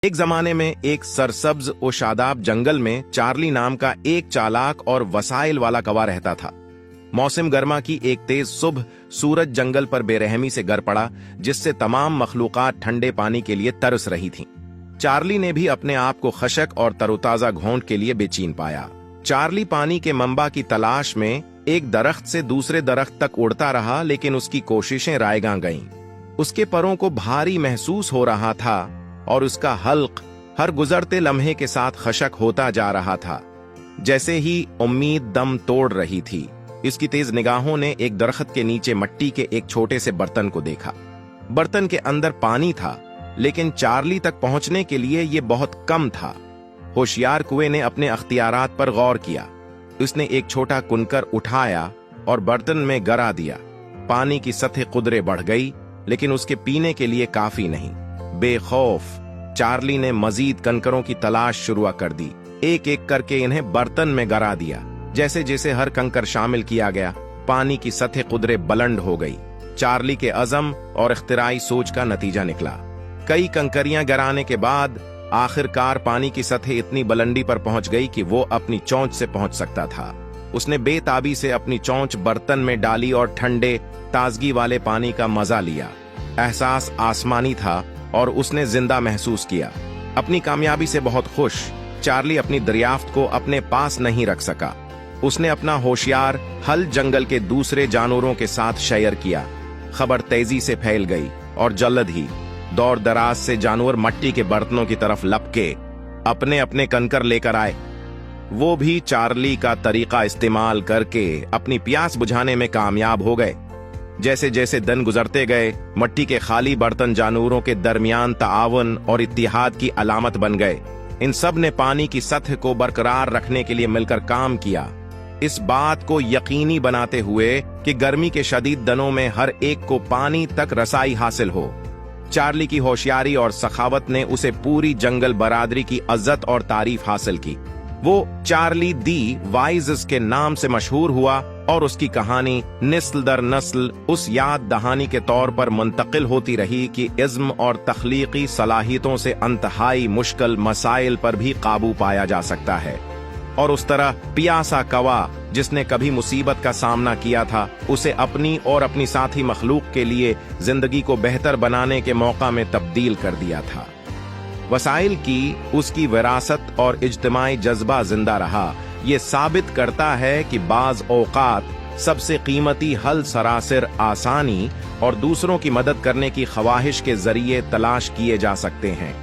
ایک زمانے میں ایک सरसब्ज و शादाब जंगल में चार्ली नाम का एक चालाक और वसाइल वाला कौवा रहता था। मौसम गर्मा की एक तेज सुबह सूरज जंगल पर बेरहमी से गिर पड़ा, जिससे तमाम मखलूकात ठंडे पानी के लिए तरस रही थीं। चार्ली ने भी अपने आप को खशक और तरोताजा घोंट के लिए बेचैन पाया। चार्ली पानी के मंबा की तलाश में एक दरख्त से दूसरे दरख्त तक उड़ता रहा, लेकिन उसकी कोशिशें रायगां गईं। उसके परों को भारी महसूस हो रहा था और उसका हल्क हर गुजरते लम्हे के साथ खशक होता जा रहा था। जैसे ही उम्मीद दम तोड़ रही थी, इसकी तेज निगाहों ने एक दरख्त के नीचे मट्टी के एक छोटे से बर्तन को देखा। बर्तन के अंदर पानी था, लेकिन चार्ली तक पहुंचने के लिए यह बहुत कम था। होशियार कुएं ने अपने अख्तियारात पर गौर किया। उसने एक छोटा कुनकर उठाया और बर्तन में गिरा दिया। पानी की सतह कुदरे बढ़ गई, लेकिन उसके पीने के लिए काफी नहीं। बेखौफ चार्ली ने मजीद कंकरों की तलाश शुरू कर दी। एक एक करके इन्हें बर्तन में गिरा दिया। जैसे जैसे हर कंकर शामिल किया गया, पानी की सतह कुदरे बुलंद हो गई। चार्ली के अज़म और इख्तिराई सोच का नतीजा निकला। कई कंकरियां गिराने के बाद आखिरकार पानी की सतह इतनी बुलंदी पर पहुंच गई कि वो अपनी चोंच से पहुंच सकता था। उसने बेताबी से अपनी चोंच बर्तन में डाली और ठंडे ताजगी वाले पानी का मजा लिया। एहसास आसमानी था और उसने जिंदा महसूस किया। अपनी कामयाबी से बहुत खुश, चार्ली अपनी दरियाफ्त को अपने पास नहीं रख सका। उसने अपना होशियार हल जंगल के दूसरे जानवरों के साथ शेयर किया। खबर तेजी से फैल गई और जल्द ही दौर दराज से जानवर मट्टी के बर्तनों की तरफ लपके अपने अपने कंकर लेकर आए। वो भी चार्ली का तरीका इस्तेमाल करके अपनी प्यास बुझाने में कामयाब हो गए। जैसे जैसे दिन गुजरते गए, मट्टी के खाली बर्तन जानवरों के दरमियान ताआवन और इत्तिहाद की अलामत बन गए। इन सब ने पानी की सतह को बरकरार रखने के लिए मिलकर काम किया, इस बात को यकीनी बनाते हुए कि गर्मी के शदीद दिनों में हर एक को पानी तक रसाई हासिल हो। चार्ली की होशियारी और सखावत ने उसे पूरी जंगल बरादरी की इज्जत और तारीफ हासिल की। वो चार्ली दी वाइज के नाम से मशहूर हुआ और उसकी कहानी नस्ल दर नस्ल उस याद दहानी के तौर पर मुंतकिल होती रही कि इज़्म और तख्लीकी सलाहियतों से अंतहाई मुश्किल मसाइल पर भी काबू पाया जा सकता है। और उस तरह पियासा कौवा जिसने कभी मुसीबत का सामना किया था, उसे अपनी और अपनी साथी मखलूक के लिए जिंदगी को बेहतर बनाने के मौका में तब्दील कर दिया था। वसाइल की उसकी विरासत और इज्तिमाई जज्बा जिंदा रहा। ये साबित करता है कि बाज औकात सबसे कीमती हल सरासर आसानी और दूसरों की मदद करने की ख्वाहिश के जरिए तलाश किए जा सकते हैं।